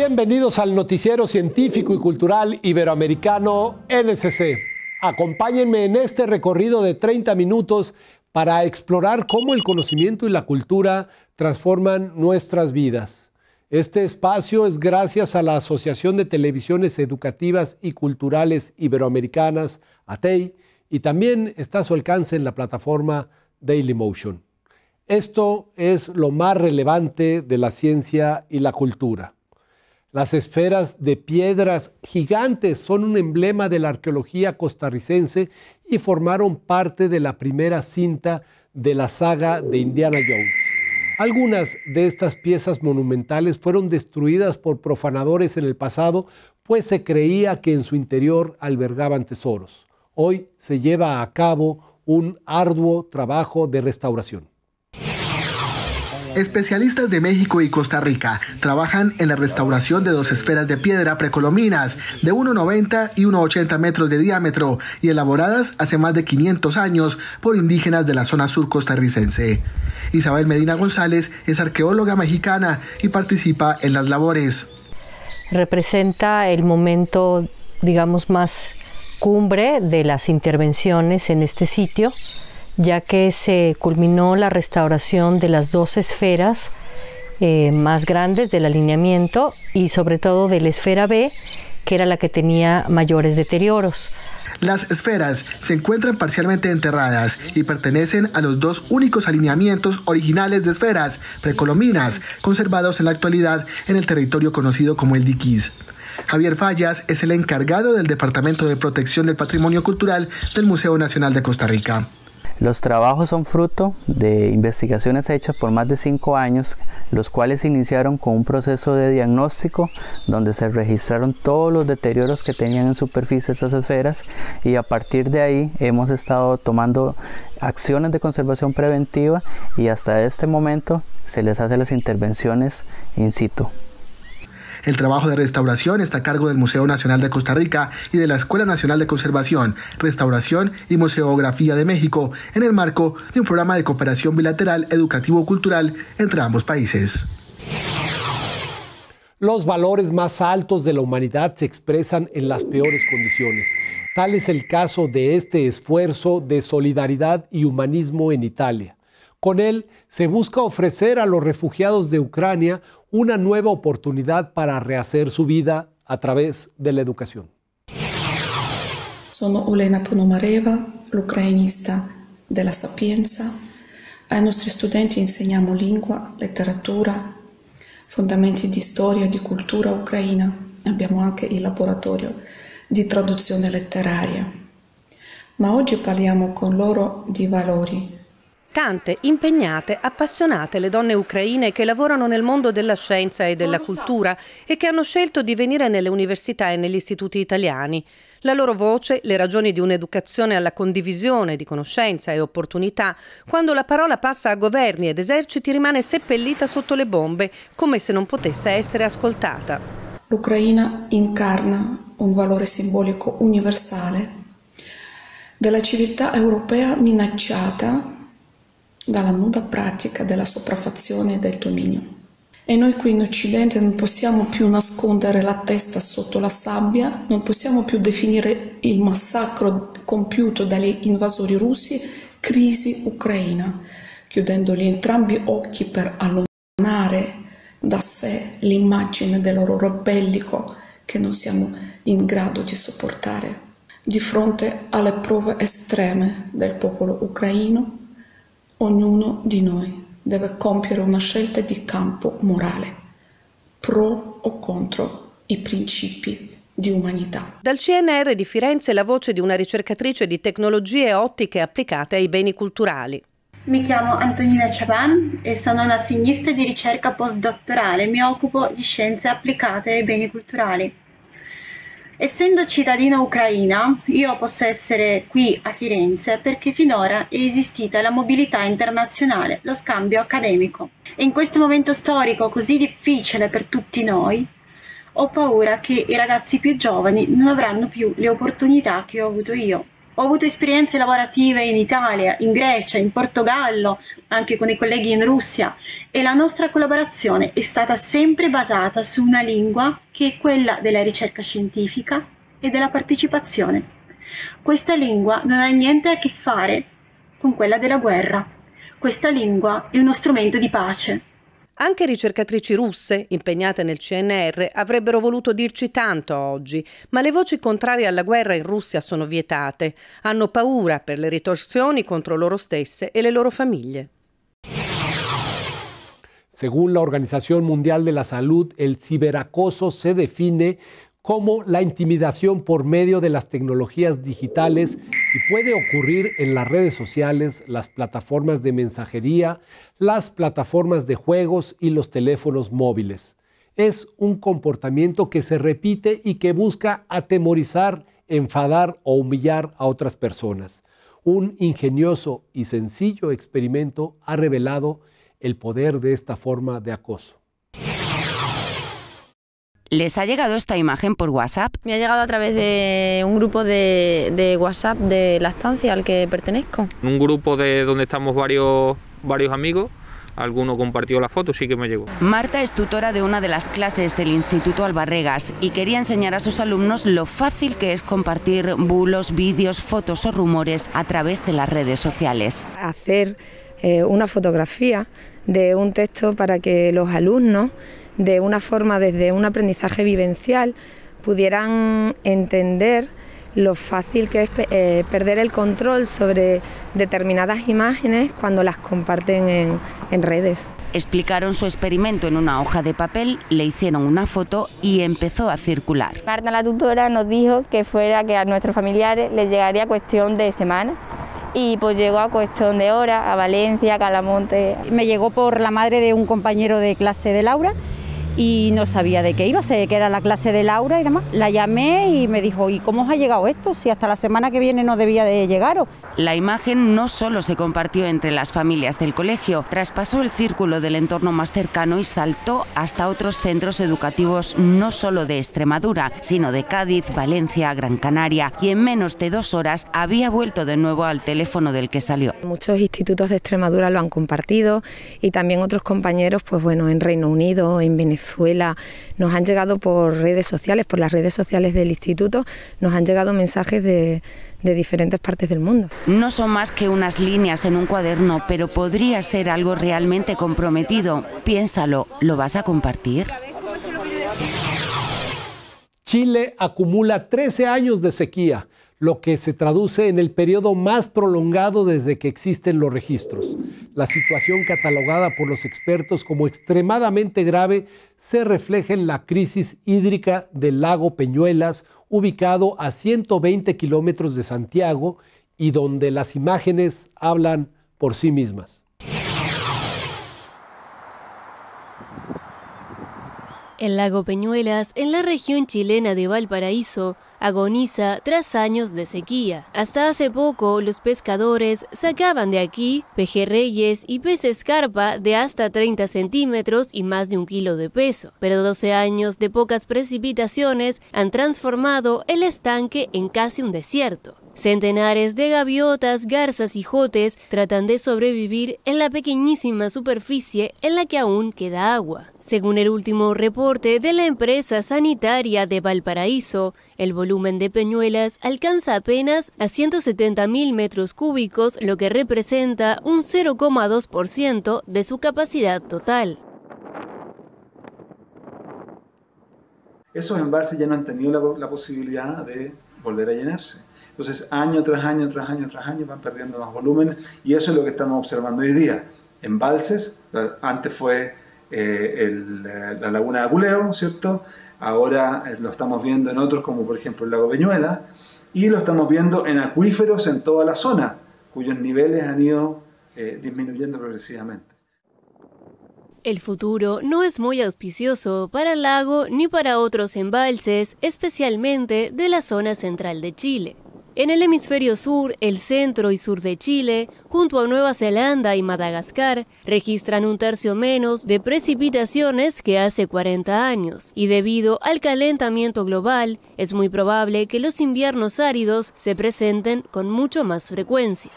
Bienvenidos al noticiero científico y cultural iberoamericano NSC. Acompáñenme en este recorrido de 30 minutos para explorar cómo el conocimiento y la cultura transforman nuestras vidas. Este espacio es gracias a la Asociación de Televisiones Educativas y Culturales Iberoamericanas, ATEI, y también está a su alcance en la plataforma Dailymotion. Esto es lo más relevante de la ciencia y la cultura. Las esferas de piedras gigantes son un emblema de la arqueología costarricense y formaron parte de la primera cinta de la saga de Indiana Jones. Algunas de estas piezas monumentales fueron destruidas por profanadores en el pasado, pues se creía que en su interior albergaban tesoros. Hoy se lleva a cabo un arduo trabajo de restauración. Especialistas de México y Costa Rica trabajan en la restauración de dos esferas de piedra precolombinas de 1,90 y 1,80 metros de diámetro y elaboradas hace más de 500 años por indígenas de la zona sur costarricense. Isabel Medina González es arqueóloga mexicana y participa en las labores. Representa el momento, digamos, más cumbre de las intervenciones en este sitio, ya que se culminó la restauración de las dos esferas más grandes del alineamiento y sobre todo de la esfera B, que era la que tenía mayores deterioros. Las esferas se encuentran parcialmente enterradas y pertenecen a los dos únicos alineamientos originales de esferas precolombinas conservados en la actualidad en el territorio conocido como el Diquís. Javier Fallas es el encargado del Departamento de Protección del Patrimonio Cultural del Museo Nacional de Costa Rica. Los trabajos son fruto de investigaciones hechas por más de 5 años, los cuales iniciaron con un proceso de diagnóstico donde se registraron todos los deterioros que tenían en superficie estas esferas, y a partir de ahí hemos estado tomando acciones de conservación preventiva y hasta este momento se les hace las intervenciones in situ. El trabajo de restauración está a cargo del Museo Nacional de Costa Rica y de la Escuela Nacional de Conservación, Restauración y Museografía de México, en el marco de un programa de cooperación bilateral educativo-cultural entre ambos países. Los valores más altos de la humanidad se expresan en las peores condiciones. Tal es el caso de este esfuerzo de solidaridad y humanismo en Italia. Con él se busca ofrecer a los refugiados de Ucrania una nueva oportunidad para rehacer su vida a través de la educación. Sono Olena Ponomareva, l'ucrainista della Sapienza. Ai nostri studenti insegniamo lingua, letteratura, fondamenti di storia e di cultura ucraina. Abbiamo anche il laboratorio di traduzione letteraria. Ma oggi parliamo con loro di valori. Tante, impegnate, appassionate le donne ucraine che lavorano nel mondo della scienza e della cultura e che hanno scelto di venire nelle università e negli istituti italiani. La loro voce, le ragioni di un'educazione alla condivisione di conoscenza e opportunità, quando la parola passa a governi ed eserciti rimane seppellita sotto le bombe, come se non potesse essere ascoltata. L'Ucraina incarna un valore simbolico universale della civiltà europea minacciata dalla nuda pratica della sopraffazione e del dominio. E noi qui in Occidente non possiamo più nascondere la testa sotto la sabbia, non possiamo più definire il massacro compiuto dagli invasori russi crisi ucraina, chiudendoli entrambi occhi per allontanare da sé l'immagine dell'orrore bellico che non siamo in grado di sopportare. Di fronte alle prove estreme del popolo ucraino, ognuno di noi deve compiere una scelta di campo morale, pro o contro i principi di umanità. Dal CNR di Firenze la voce di una ricercatrice di tecnologie ottiche applicate ai beni culturali. Mi chiamo Antonina Chaban e sono una assegnista di ricerca postdottorale. Mi occupo di scienze applicate ai beni culturali. Essendo cittadina ucraina, io posso essere qui a Firenze perché finora è esistita la mobilità internazionale, lo scambio accademico. E in questo momento storico così difficile per tutti noi, ho paura che i ragazzi più giovani non avranno più le opportunità che ho avuto io. Ho avuto esperienze lavorative in Italia, in Grecia, in Portogallo, anche con i colleghi in Russia, e la nostra collaborazione è stata sempre basata su una lingua che è quella della ricerca scientifica e della partecipazione. Questa lingua non ha niente a che fare con quella della guerra. Questa lingua è uno strumento di pace. Anche ricercatrici russe, impegnate nel CNR, avrebbero voluto dirci tanto oggi, ma le voci contrarie alla guerra in Russia sono vietate. Hanno paura per le ritorsioni contro loro stesse e le loro famiglie. Según la Organización Mundial de la Salud, el ciberacoso se define como la intimidación por medio de las tecnologías digitales y puede ocurrir en las redes sociales, las plataformas de mensajería, las plataformas de juegos y los teléfonos móviles. Es un comportamiento que se repite y que busca atemorizar, enfadar o humillar a otras personas. Un ingenioso y sencillo experimento ha revelado el poder de esta forma de acoso. ¿Les ha llegado esta imagen por WhatsApp? Me ha llegado a través de un grupo de WhatsApp de la estancia al que pertenezco. Un grupo de donde estamos varios amigos, alguno compartió la foto, sí que me llegó. Marta es tutora de una de las clases del Instituto Albarregas y quería enseñar a sus alumnos lo fácil que es compartir bulos, vídeos, fotos o rumores a través de las redes sociales. Hacer una fotografía de un texto para que los alumnos, de una forma desde un aprendizaje vivencial, pudieran entender lo fácil que es perder el control sobre determinadas imágenes cuando las comparten en redes. Explicaron su experimento en una hoja de papel, le hicieron una foto y empezó a circular. Marta, la tutora, nos dijo que a nuestros familiares les llegaría cuestión de semanas. Y pues llegó a cuestión de horas, a Valencia, a Calamonte. Me llegó por la madre de un compañero de clase de Laura y no sabía de qué iba, sé que era la clase de Laura y demás. La llamé y me dijo, ¿y cómo os ha llegado esto? Si hasta la semana que viene no debía de llegaros. La imagen no solo se compartió entre las familias del colegio, traspasó el círculo del entorno más cercano y saltó hasta otros centros educativos no solo de Extremadura, sino de Cádiz, Valencia, Gran Canaria, y en menos de 2 horas había vuelto de nuevo al teléfono del que salió. Muchos institutos de Extremadura lo han compartido y también otros compañeros, pues bueno, en Reino Unido, en Venezuela, nos han llegado por redes sociales, por las redes sociales del instituto, nos han llegado mensajes de diferentes partes del mundo. No son más que unas líneas en un cuaderno, pero podría ser algo realmente comprometido. Piénsalo, ¿lo vas a compartir? Chile acumula 13 años de sequía, lo que se traduce en el periodo más prolongado desde que existen los registros. La situación catalogada por los expertos como extremadamente grave se refleja en la crisis hídrica del lago Peñuelas, ubicado a 120 kilómetros de Santiago y donde las imágenes hablan por sí mismas. El lago Peñuelas, en la región chilena de Valparaíso, agoniza tras años de sequía. Hasta hace poco, los pescadores sacaban de aquí pejerreyes y peces carpa de hasta 30 centímetros y más de 1 kilo de peso. Pero 12 años de pocas precipitaciones han transformado el estanque en casi un desierto. Centenares de gaviotas, garzas y jotes tratan de sobrevivir en la pequeñísima superficie en la que aún queda agua. Según el último reporte de la empresa sanitaria de Valparaíso, el volumen de Peñuelas alcanza apenas a 170.000 metros cúbicos, lo que representa un 0,2% de su capacidad total. Esos embalses ya no han tenido la posibilidad de volver a llenarse. Entonces, año tras año, tras año, tras año van perdiendo más volúmenes y eso es lo que estamos observando hoy día. Embalses, antes fue la laguna de Aculeo, ¿cierto? Ahora lo estamos viendo en otros como por ejemplo el lago Peñuela y lo estamos viendo en acuíferos en toda la zona, cuyos niveles han ido disminuyendo progresivamente. El futuro no es muy auspicioso para el lago ni para otros embalses, especialmente de la zona central de Chile. En el hemisferio sur, el centro y sur de Chile, junto a Nueva Zelanda y Madagascar, registran un tercio menos de precipitaciones que hace 40 años. Y debido al calentamiento global, es muy probable que los inviernos áridos se presenten con mucho más frecuencia.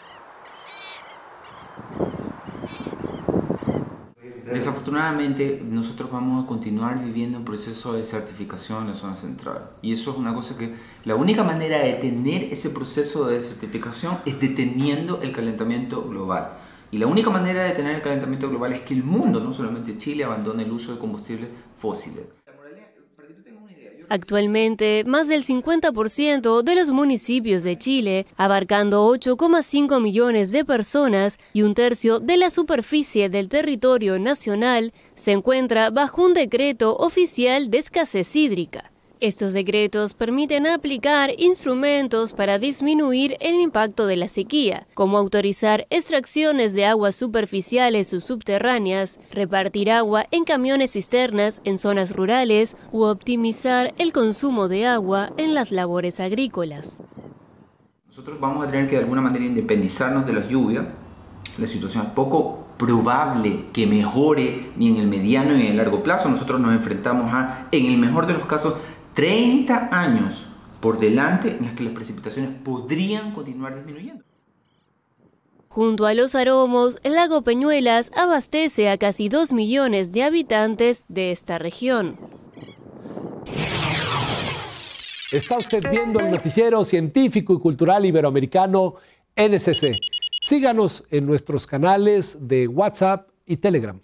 Desafortunadamente, nosotros vamos a continuar viviendo un proceso de desertificación en la zona central. Y eso es una cosa que la única manera de detener ese proceso de desertificación es deteniendo el calentamiento global. Y la única manera de detener el calentamiento global es que el mundo, no solamente Chile, abandone el uso de combustibles fósiles. Actualmente, más del 50% de los municipios de Chile, abarcando 8,5 millones de personas y un tercio de la superficie del territorio nacional, se encuentra bajo un decreto oficial de escasez hídrica. Estos decretos permiten aplicar instrumentos para disminuir el impacto de la sequía, como autorizar extracciones de aguas superficiales o subterráneas, repartir agua en camiones cisternas en zonas rurales u optimizar el consumo de agua en las labores agrícolas. Nosotros vamos a tener que de alguna manera independizarnos de las lluvias. La situación es poco probable que mejore ni en el mediano ni en el largo plazo. Nosotros nos enfrentamos a, en el mejor de los casos, 30 años por delante en los que las precipitaciones podrían continuar disminuyendo. Junto a los Aromos, el lago Peñuelas abastece a casi 2 millones de habitantes de esta región. Está usted viendo el noticiero científico y cultural iberoamericano NSC. Síganos en nuestros canales de WhatsApp y Telegram.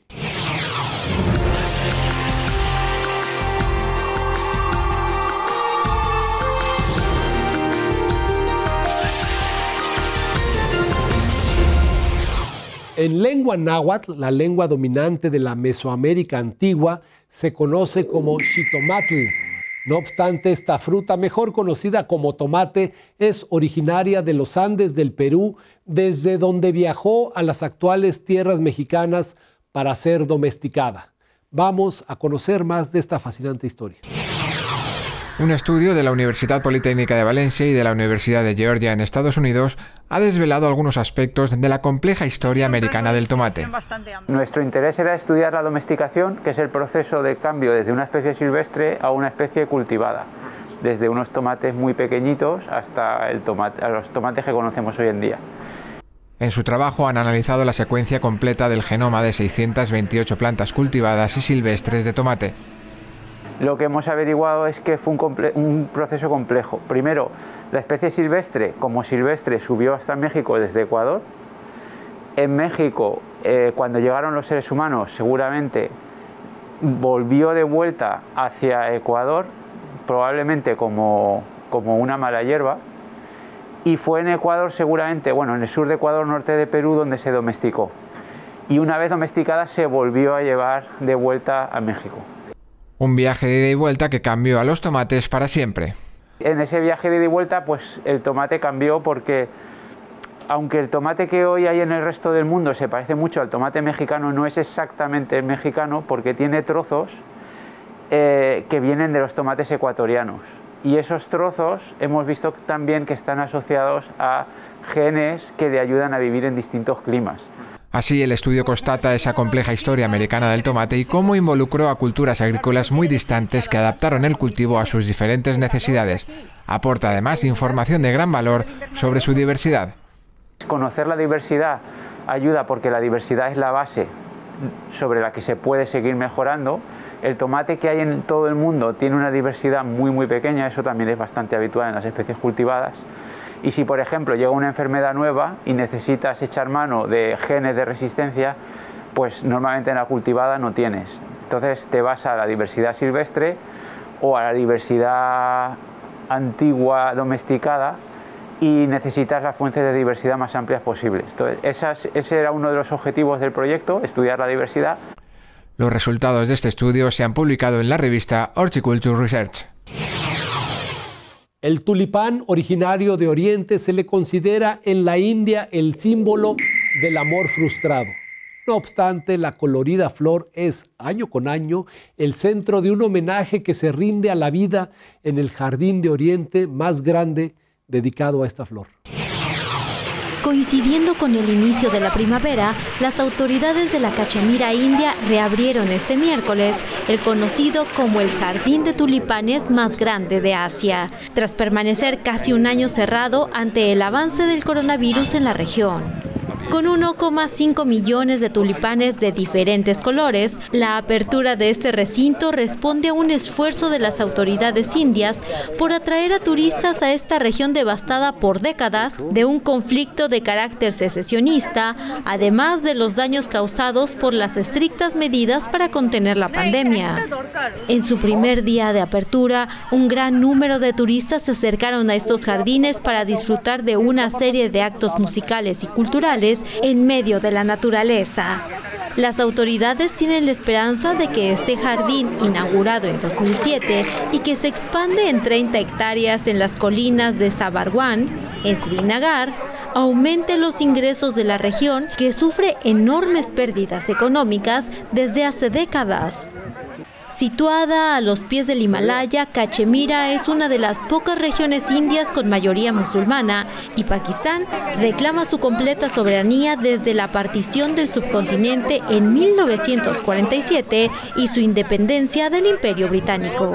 En lengua náhuatl, la lengua dominante de la Mesoamérica antigua, se conoce como xitomatl. No obstante, esta fruta, mejor conocida como tomate, es originaria de los Andes del Perú, desde donde viajó a las actuales tierras mexicanas para ser domesticada. Vamos a conocer más de esta fascinante historia. Un estudio de la Universidad Politécnica de Valencia y de la Universidad de Georgia en Estados Unidos ha desvelado algunos aspectos de la compleja historia americana del tomate. Nuestro interés era estudiar la domesticación, que es el proceso de cambio desde una especie silvestre a una especie cultivada, desde unos tomates muy pequeñitos hasta los tomates que conocemos hoy en día. En su trabajo han analizado la secuencia completa del genoma de 628 plantas cultivadas y silvestres de tomate. Lo que hemos averiguado es que fue un proceso complejo. Primero, la especie silvestre, como silvestre, subió hasta México desde Ecuador. En México, cuando llegaron los seres humanos, seguramente volvió de vuelta hacia Ecuador, probablemente como una mala hierba. Y fue en Ecuador, seguramente, bueno, en el sur de Ecuador, norte de Perú, donde se domesticó. Y una vez domesticada, se volvió a llevar de vuelta a México. Un viaje de ida y vuelta que cambió a los tomates para siempre. En ese viaje de ida y vuelta, pues el tomate cambió porque, aunque el tomate que hoy hay en el resto del mundo se parece mucho al tomate mexicano, no es exactamente el mexicano porque tiene trozos que vienen de los tomates ecuatorianos. Y esos trozos hemos visto también que están asociados a genes que le ayudan a vivir en distintos climas. Así, el estudio constata esa compleja historia americana del tomate y cómo involucró a culturas agrícolas muy distantes que adaptaron el cultivo a sus diferentes necesidades. Aporta además información de gran valor sobre su diversidad. Conocer la diversidad ayuda porque la diversidad es la base sobre la que se puede seguir mejorando. El tomate que hay en todo el mundo tiene una diversidad muy pequeña, eso también es bastante habitual en las especies cultivadas. Y si, por ejemplo, llega una enfermedad nueva y necesitas echar mano de genes de resistencia, pues normalmente en la cultivada no tienes. Entonces te vas a la diversidad silvestre o a la diversidad antigua domesticada y necesitas las fuentes de diversidad más amplias posibles. Entonces ese era uno de los objetivos del proyecto, estudiar la diversidad. Los resultados de este estudio se han publicado en la revista Horticulture Research. El tulipán originario de Oriente se le considera en la India el símbolo del amor frustrado. No obstante, la colorida flor es, año con año, el centro de un homenaje que se rinde a la vida en el jardín de Oriente más grande dedicado a esta flor. Coincidiendo con el inicio de la primavera, las autoridades de la Cachemira India reabrieron este miércoles el conocido como el jardín de tulipanes más grande de Asia, tras permanecer casi un año cerrado ante el avance del coronavirus en la región. Con 1,5 millones de tulipanes de diferentes colores, la apertura de este recinto responde a un esfuerzo de las autoridades indias por atraer a turistas a esta región devastada por décadas de un conflicto de carácter secesionista, además de los daños causados por las estrictas medidas para contener la pandemia. En su primer día de apertura, un gran número de turistas se acercaron a estos jardines para disfrutar de una serie de actos musicales y culturales en medio de la naturaleza. Las autoridades tienen la esperanza de que este jardín, inaugurado en 2007 y que se expande en 30 hectáreas en las colinas de Sabarwan, en Srinagar, aumente los ingresos de la región que sufre enormes pérdidas económicas desde hace décadas. Situada a los pies del Himalaya, Cachemira es una de las pocas regiones indias con mayoría musulmana y Pakistán reclama su completa soberanía desde la partición del subcontinente en 1947 y su independencia del Imperio Británico.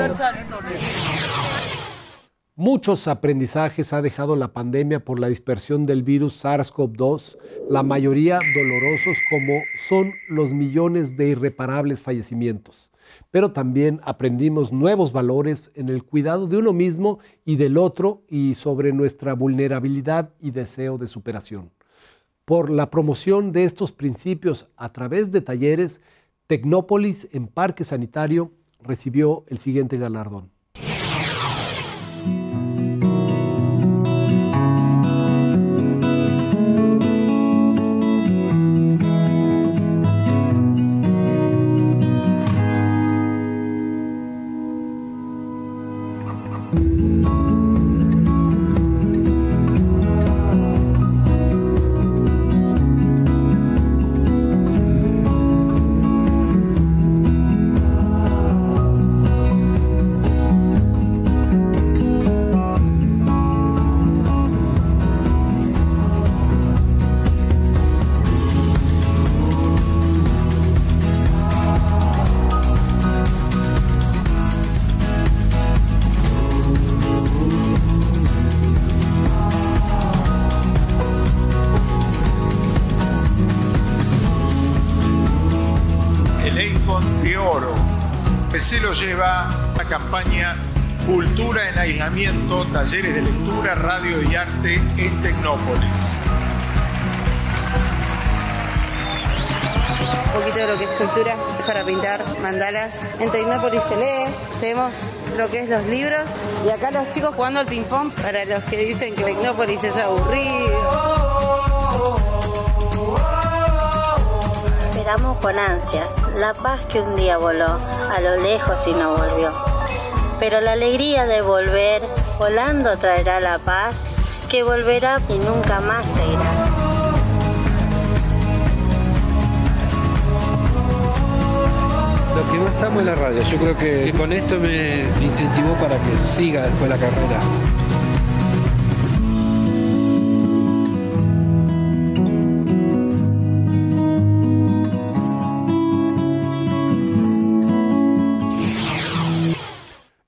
Muchos aprendizajes ha dejado la pandemia por la dispersión del virus SARS-CoV-2, la mayoría dolorosos como son los millones de irreparables fallecimientos. Pero también aprendimos nuevos valores en el cuidado de uno mismo y del otro y sobre nuestra vulnerabilidad y deseo de superación. Por la promoción de estos principios a través de talleres, Tecnópolis en Parque Sanitario recibió el siguiente galardón. Se lo lleva la campaña Cultura en Aislamiento, talleres de lectura, radio y arte en Tecnópolis. Un poquito de lo que es cultura para pintar mandalas. En Tecnópolis se lee, tenemos lo que es los libros y acá los chicos jugando al ping-pong para los que dicen que Tecnópolis es aburrido. Esperamos con ansias la paz que un día voló a lo lejos y no volvió. Pero la alegría de volver volando traerá la paz que volverá y nunca más se irá. Lo que más amo es la radio. Yo creo que con esto me incentivó para que siga después la carrera.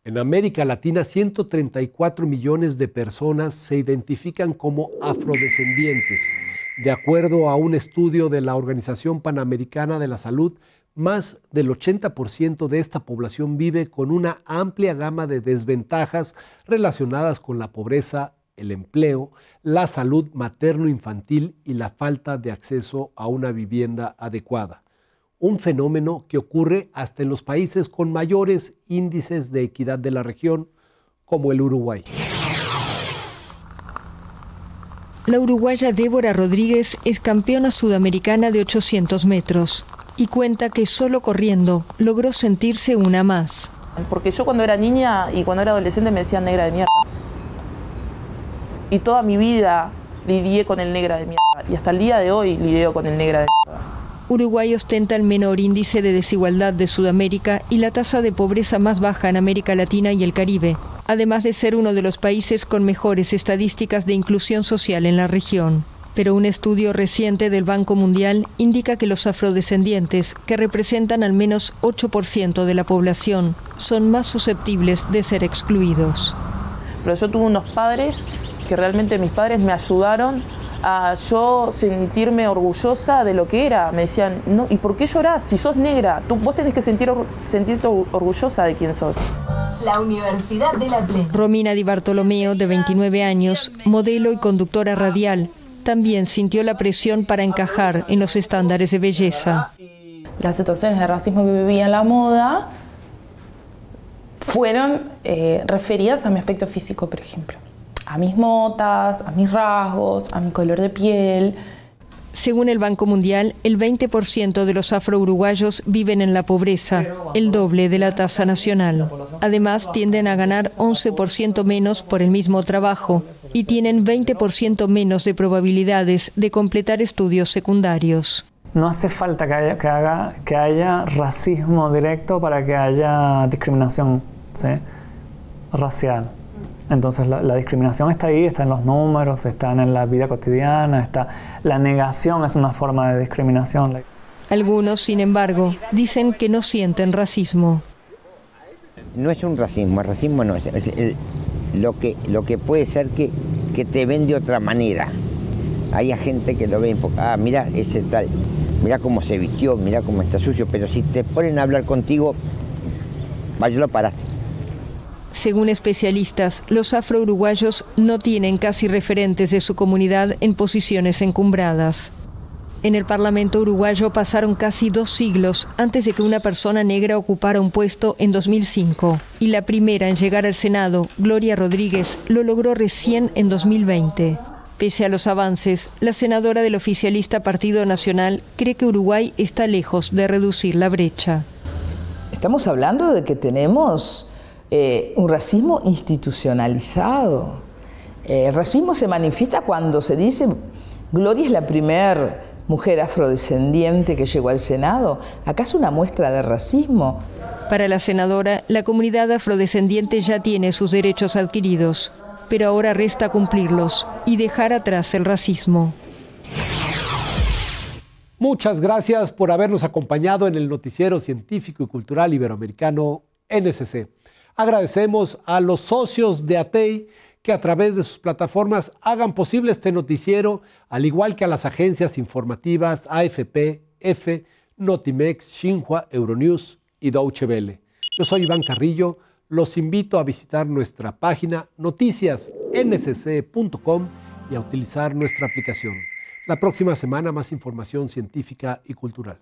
En América Latina, 134 millones de personas se identifican como afrodescendientes. De acuerdo a un estudio de la Organización Panamericana de la Salud, más del 80% de esta población vive con una amplia gama de desventajas relacionadas con la pobreza, el empleo, la salud materno-infantil y la falta de acceso a una vivienda adecuada. Un fenómeno que ocurre hasta en los países con mayores índices de equidad de la región, como el Uruguay. La uruguaya Débora Rodríguez es campeona sudamericana de 800 metros y cuenta que solo corriendo logró sentirse una más. Porque yo cuando era niña y cuando era adolescente me decían negra de mierda. Y toda mi vida lidié con el negra de mierda y hasta el día de hoy lidio con el negra de mierda. Uruguay ostenta el menor índice de desigualdad de Sudamérica y la tasa de pobreza más baja en América Latina y el Caribe. además de ser uno de los países con mejores estadísticas de inclusión social en la región. Pero un estudio reciente del Banco Mundial indica que los afrodescendientes, que representan al menos 8% de la población, son más susceptibles de ser excluidos. Pero yo tuve unos padres que realmente mis padres me ayudaron a yo sentirme orgullosa de lo que era. Me decían, no, ¿y por qué llorás? Si sos negra, vos tenés que sentirte orgullosa de quién sos. La Universidad de la Plena. Romina Di Bartolomeo, de 29 años, modelo y conductora radial, también sintió la presión para encajar en los estándares de belleza. Las situaciones de racismo que vivía en la moda fueron referidas a mi aspecto físico, por ejemplo. A mis motas, a mis rasgos, a mi color de piel. Según el Banco Mundial, el 20% de los afro-uruguayos viven en la pobreza, el doble de la tasa nacional. Además, tienden a ganar 11% menos por el mismo trabajo y tienen 20% menos de probabilidades de completar estudios secundarios. No hace falta que haya racismo directo para que haya discriminación, ¿sí?, racial. Entonces la discriminación está ahí, está en los números, está en la vida cotidiana, la negación es una forma de discriminación. Algunos, sin embargo, dicen que no sienten racismo. No es un racismo, el racismo no es lo que puede ser que te ven de otra manera. Hay gente que lo ve, mira ese tal, mira cómo se vistió, mira cómo está sucio, pero si te ponen a hablar contigo, yo lo paraste. Según especialistas, los afro-uruguayos no tienen casi referentes de su comunidad en posiciones encumbradas. En el Parlamento uruguayo pasaron casi 2 siglos antes de que una persona negra ocupara un puesto en 2005. Y la primera en llegar al Senado, Gloria Rodríguez, lo logró recién en 2020. Pese a los avances, la senadora del oficialista Partido Nacional cree que Uruguay está lejos de reducir la brecha. Estamos hablando de que tenemos un racismo institucionalizado. El racismo se manifiesta cuando se dice Gloria es la primera mujer afrodescendiente que llegó al Senado. ¿Acaso una muestra de racismo? Para la senadora, la comunidad afrodescendiente ya tiene sus derechos adquiridos, pero ahora resta cumplirlos y dejar atrás el racismo. Muchas gracias por habernos acompañado en el noticiero científico y cultural iberoamericano NSC. Agradecemos a los socios de ATEI que a través de sus plataformas hagan posible este noticiero, al igual que a las agencias informativas AFP, EFE, Notimex, Xinhua, Euronews y Deutsche Welle. Yo soy Iván Carrillo, los invito a visitar nuestra página noticiasnsc.com y a utilizar nuestra aplicación. La próxima semana más información científica y cultural.